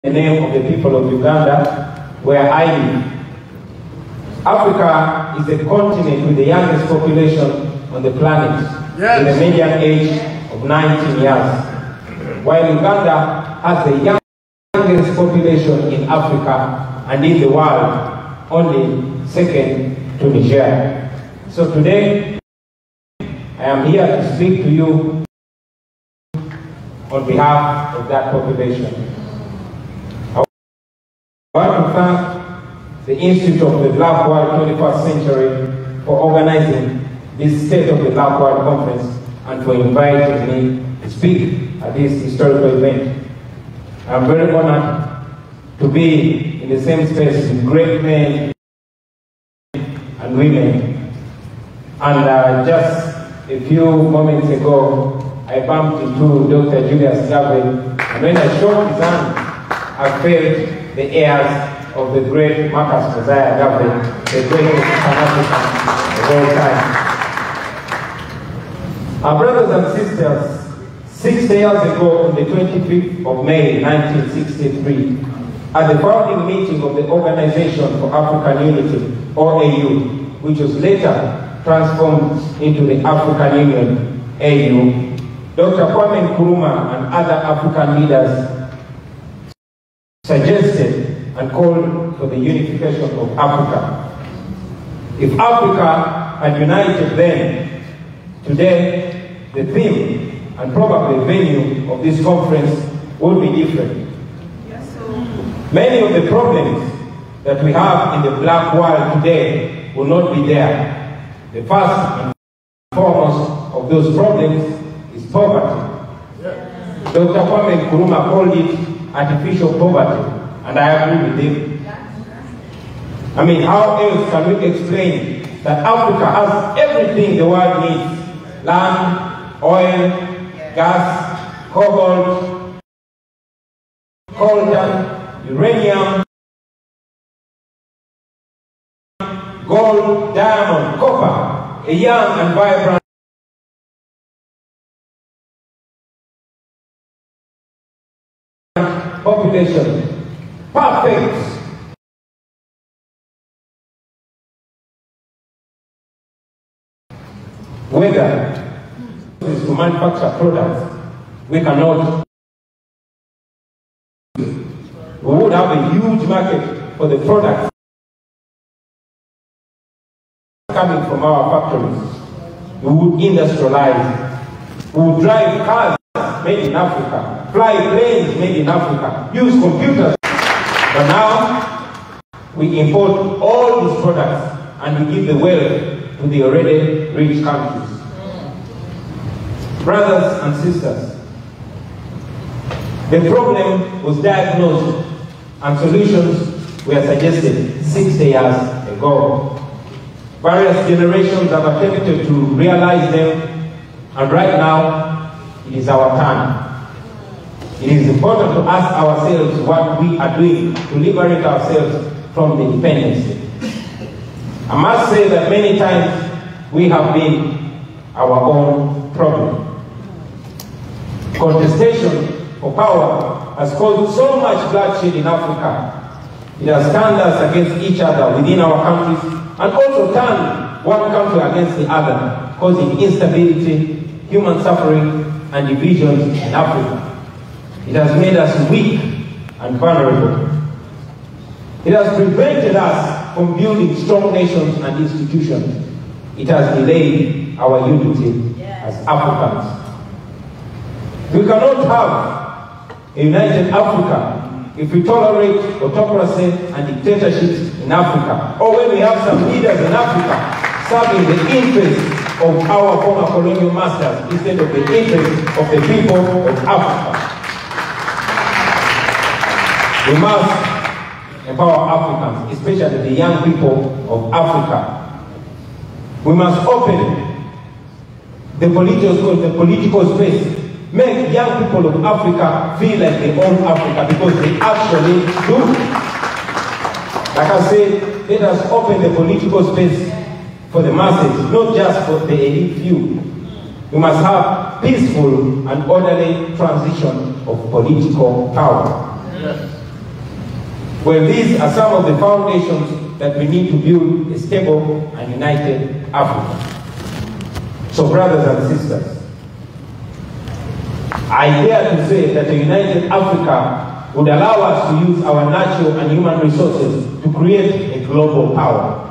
the name of the people of Uganda, where I live. Africa is a continent with the youngest population on the planet, with a median age of 19 years, while Uganda has the youngest population in Africa and in the world, only second to Niger. So today, I am here to speak to you on behalf of that population. I want to thank the Institute of the Black World 21st Century for organizing this State of the Black World Conference and for inviting me to speak at this historical event. I'm very honored to be in the same space with great men and women. And just a few moments ago, I bumped into Dr. Julius Gavin, and when I shook his hand, I felt the airs of the great Marcus Mosiah Gavin, the greatest Pan-African of all time. Our brothers and sisters, 60 years ago, on the 25th of May, 1963, at the founding meeting of the Organization for African Unity, OAU, which was later transformed into the African Union, AU, Dr. Kawuma and other African leaders suggested and called for the unification of Africa. If Africa had united then, today the theme and probably venue of this conference would be different. Many of the problems that we have in the black world today will not be there. The first and foremost of those problems is poverty. Dr. Kawuma called it artificial poverty, and I agree with him. I mean, how else can we explain that Africa has everything the world needs? Land, oil, gas, cobalt, coltan, uranium, gold, diamond, copper, a young and vibrant population, perfect weather is to manufacture products. We cannot. We would have a huge market for the products coming from our factories. We would industrialize. We would drive cars made in Africa, fly planes made in Africa, use computers. But now, we import all these products and we give the wealth to the already rich countries. Brothers and sisters, the problem was diagnosed and solutions were suggested 60 years ago. Various generations have attempted to realize them, and right now, it is our turn. It is important to ask ourselves what we are doing to liberate ourselves from the dependency. I must say that many times we have been our own problem. Contestation for power has caused so much bloodshed in Africa. It has turned us against each other within our countries and also turned one country against the other, causing instability, human suffering, and divisions in Africa. It has made us weak and vulnerable. It has prevented us from building strong nations and institutions. It has delayed our unity as Africans. We cannot have a united Africa if we tolerate autocracy and dictatorships in Africa, or when we have some leaders in Africa serving the interests of our former colonial masters instead of the interests of the people of Africa. We must empower Africans, especially the young people of Africa. We must open the political space, make young people of Africa feel like they own Africa, because they actually do. Like I said, let us open the political space for the masses, not just for the elite few. We must have peaceful and orderly transition of political power. Well, these are some of the foundations that we need to build a stable and united Africa. So, brothers and sisters, I dare to say that a united Africa would allow us to use our natural and human resources to create a global power.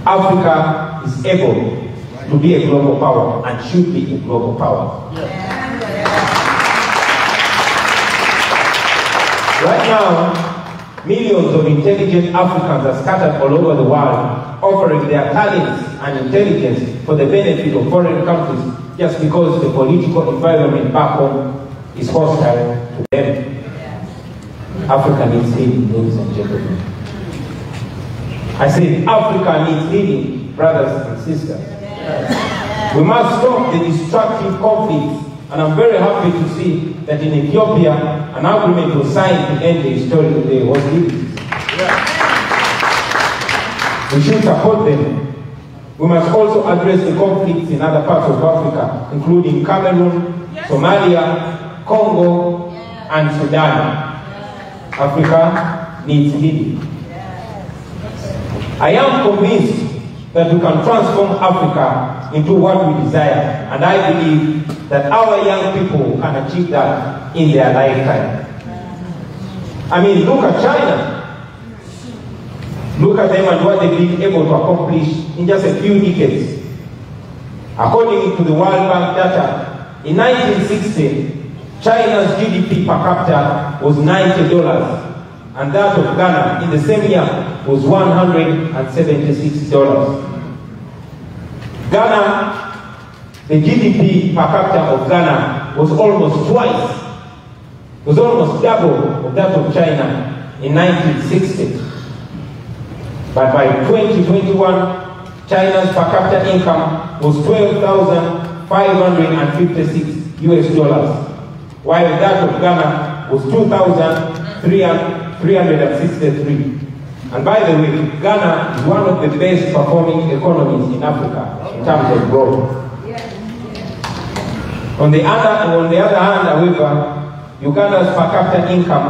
Africa is able to be a global power and should be a global power. Right now, millions of intelligent Africans are scattered all over the world, offering their talents and intelligence for the benefit of foreign countries just because the political environment back home is hostile to them. Africa needs healing, ladies and gentlemen. I said Africa needs healing, brothers and sisters. We must stop the destructive conflicts, and I'm very happy to see that in Ethiopia an agreement was signed to end the historic hostilities. We should support them. We must also address the conflicts in other parts of Africa, including Cameroon, Somalia, Congo, and Sudan. Africa needs healing. I am convinced that we can transform Africa into what we desire, and I believe that our young people can achieve that in their lifetime. I mean, look at China. Look at them and what they've been able to accomplish in just a few decades. According to the World Bank data, in 1960, China's GDP per capita was $90, and that of Ghana in the same year was $176. Ghana, the GDP per capita of Ghana was almost twice, was almost double of that of China in 1960. But by 2021, China's per capita income was $12,556, while that of Ghana was $2,363. And by the way, Ghana is one of the best performing economies in Africa in terms of growth. On the other hand, however, Uganda's per capita income,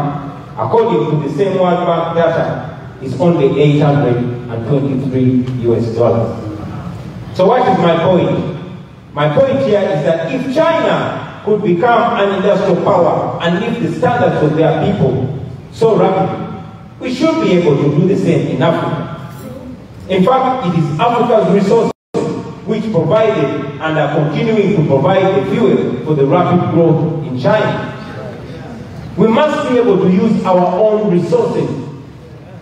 according to the same World Bank data, is only $823. So what is my point? My point here is that if China could become an industrial power and lift the standards of their people so rapidly, we should be able to do the same in Africa. In fact, it is Africa's resources which provided and are continuing to provide the fuel for the rapid growth in China. We must be able to use our own resources,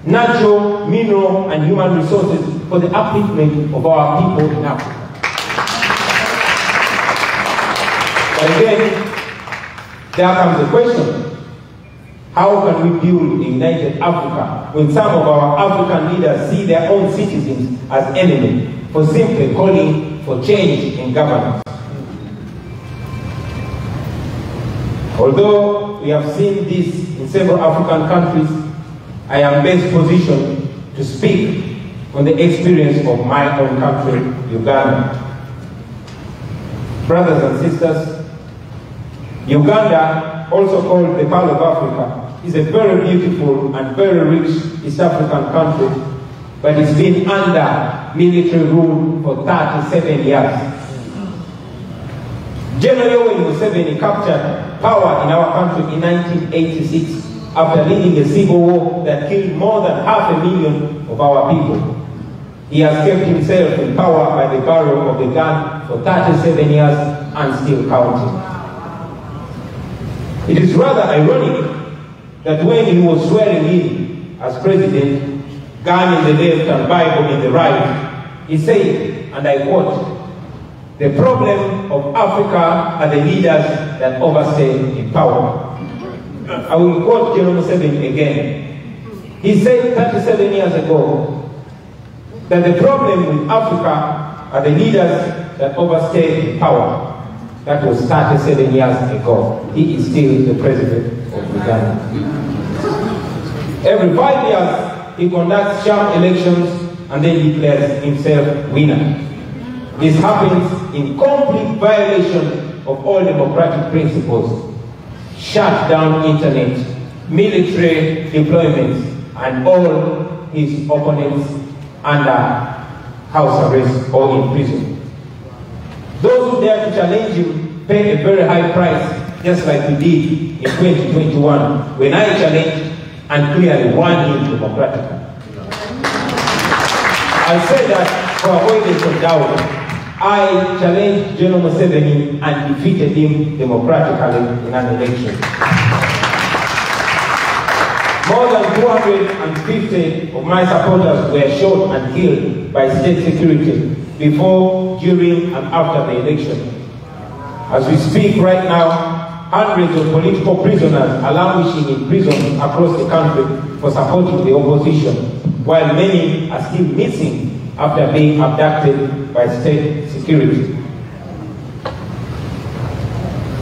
natural, mineral, and human resources, for the upliftment of our people in Africa. But again, there comes the question: how can we build a united Africa when some of our African leaders see their own citizens as enemies for simply calling for change in governance? Although we have seen this in several African countries, I am best positioned to speak on the experience of my own country, Uganda. Brothers and sisters, Uganda, also called the Pearl of Africa, is a very beautiful and very rich East African country, but it's been under military rule for 37 years. General Yoweri Museveni captured power in our country in 1986 after leading a civil war that killed more than 500,000 of our people. He has kept himself in power by the barrel of the gun for 37 years and still counting. It is rather ironic that when he was swearing in as president, gun in the left and Bible in the right, he said, and I quote, "The problem of Africa are the leaders that overstay in power." I will quote General Museveni again. He said 37 years ago that the problem with Africa are the leaders that overstay in power. That was 37 years ago. He is still the president of Uganda. Every 5 years, he conducts sham elections and then declares himself winner. This happens in complete violation of all democratic principles. Shut down internet, military deployments, and all his opponents under house arrest or in prison. Those who dare to challenge him pay a very high price, just like we did in 2021, when I challenged and clearly won him democratically. I say that for avoidance of doubt, I challenged General Museveni and defeated him democratically in an election. More than 250 of my supporters were shot and killed by state security before, during, and after the election. As we speak right now, hundreds of political prisoners are languishing in prisons across the country for supporting the opposition, while many are still missing after being abducted by state security.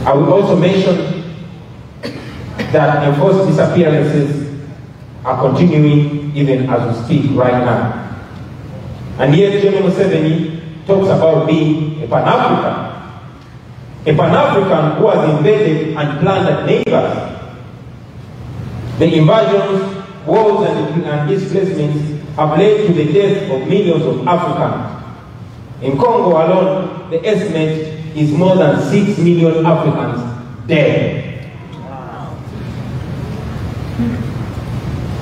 I would also mention that enforced disappearances are continuing even as we speak right now. And yet General Museveni talks about being a Pan-African. A Pan-African who has invaded and plundered neighbors. The invasions, wars, and displacements have led to the death of millions of Africans. In Congo alone, the estimate is more than 6 million Africans dead.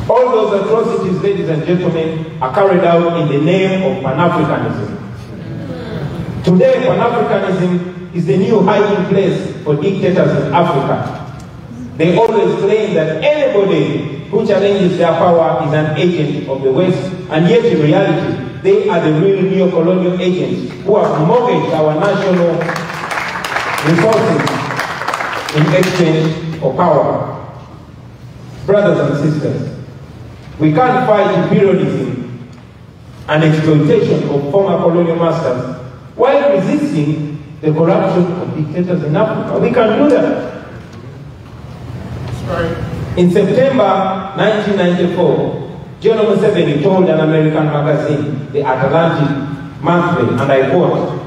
All those atrocities, ladies and gentlemen, are carried out in the name of Pan-Africanism. Today, Pan-Africanism is the new hiding place for dictators in Africa. They always claim that anybody who challenges their power is an agent of the West, and yet in reality, they are the real neo-colonial agents who have mortgaged our national resources in exchange for power. Brothers and sisters, we can't fight imperialism and exploitation of former colonial masters while resisting the corruption of dictators in Africa. We can do that. That's right. In September 1994, General Museveni told an American magazine, The Atlantic Monthly, and I quote,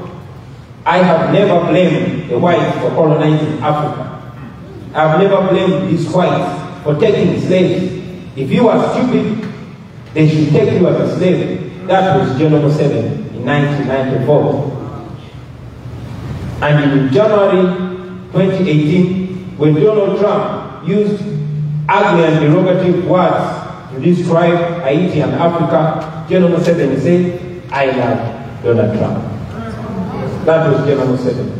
"I have never blamed the whites for colonizing Africa. I have never blamed these whites for taking slaves. If you are stupid, they should take you as a slave." That was General Museveni in 1994. And in January 2018, when Donald Trump used ugly and derogative words to describe Haiti and Africa, General Museveni said, "I love Donald Trump." That was General Museveni.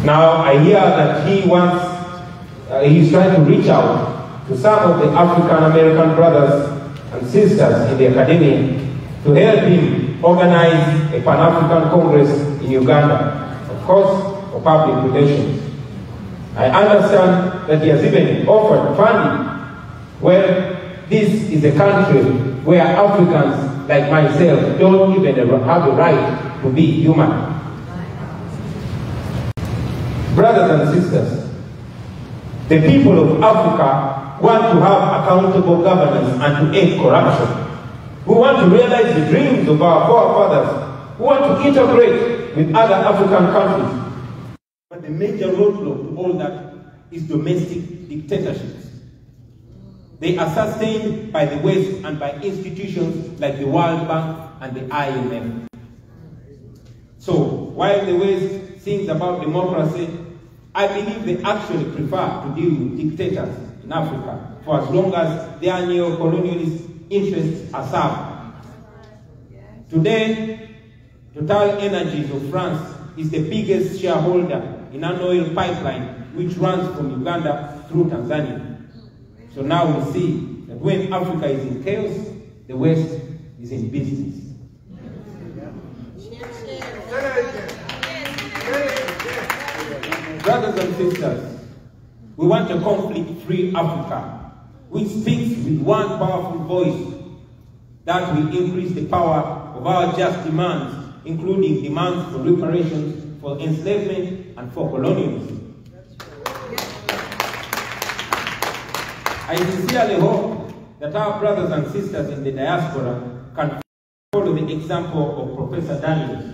Now I hear that he's trying to reach out to some of the African American brothers and sisters in the academia to help him organize a Pan-African Congress in Uganda, of course, for public relations. I understand that he has even offered funding. Well, this is a country where Africans like myself don't even have the right to be human. Brothers and sisters, the people of Africa want to have accountable governance and to end corruption. We want to realize the dreams of our forefathers. We want to integrate with other African countries. But the major roadblock to all that is domestic dictatorships. They are sustained by the West and by institutions like the World Bank and the IMF. So, while the West sings about democracy, I believe they actually prefer to deal with dictators in Africa for as long as their neo-colonialist interests are served. Today, Total Energies of France is the biggest shareholder in an oil pipeline which runs from Uganda through Tanzania. So now we see that when Africa is in chaos, the West is in business. Brothers and sisters, we want a conflict-free Africa which speaks with one powerful voice that will increase the power of our just demands, including demands for reparations, for enslavement, and for colonialism. I sincerely hope that our brothers and sisters in the diaspora can follow the example of Professor Daniels.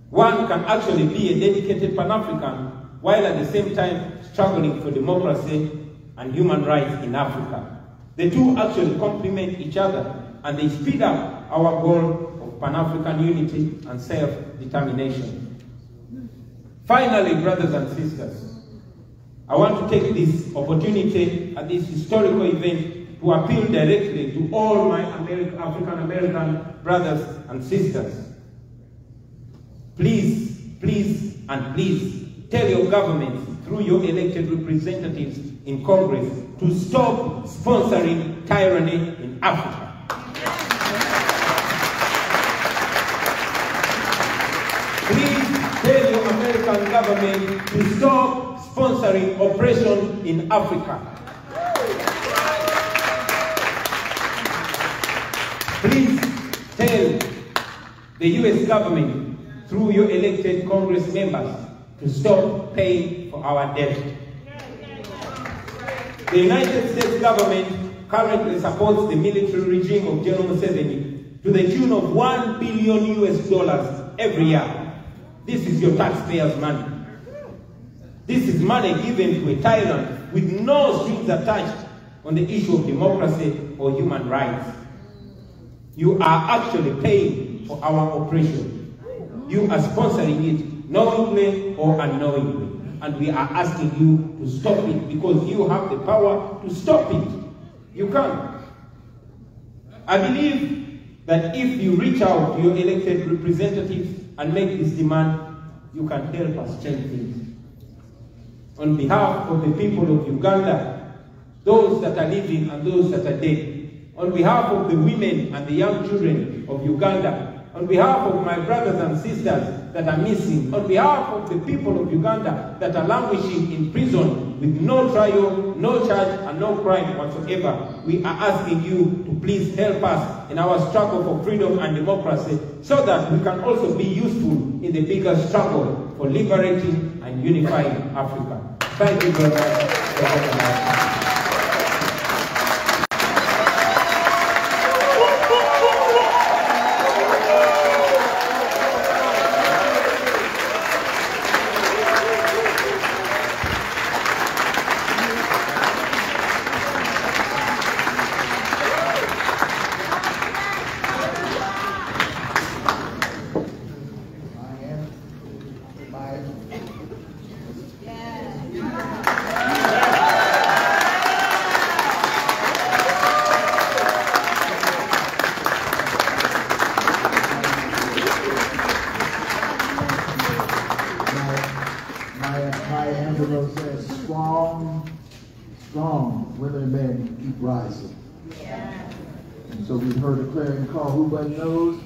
One can actually be a dedicated Pan-African while at the same time struggling for democracy and human rights in Africa. The two actually complement each other, and they speed up our goal of Pan-African unity and self-determination. Finally, brothers and sisters, I want to take this opportunity at this historical event to appeal directly to all my African-American brothers and sisters. Please, please, and please tell your governments through your elected representatives in Congress to stop sponsoring tyranny in Africa. Please tell your American government to stop sponsoring oppression in Africa. Please tell the US government through your elected Congress members to stop paying for our debt. The United States government currently supports the military regime of General Museveni to the tune of $1 billion every year. This is your taxpayers' money. This is money given to a tyrant with no strings attached on the issue of democracy or human rights. You are actually paying for our oppression. You are sponsoring it knowingly or unknowingly. And we are asking you to stop it because you have the power to stop it. You can't. I believe that if you reach out to your elected representatives and make this demand, you can help us change things. On behalf of the people of Uganda, those that are living and those that are dead, on behalf of the women and the young children of Uganda, on behalf of my brothers and sisters that are missing, on behalf of the people of Uganda that are languishing in prison with no trial, no charge, and no crime whatsoever, we are asking you to please help us in our struggle for freedom and democracy so that we can also be useful in the bigger struggle for liberating and unifying Africa. Thank you very much for having us. Strong women and men keep rising. And so we've heard a clarion call, who but knows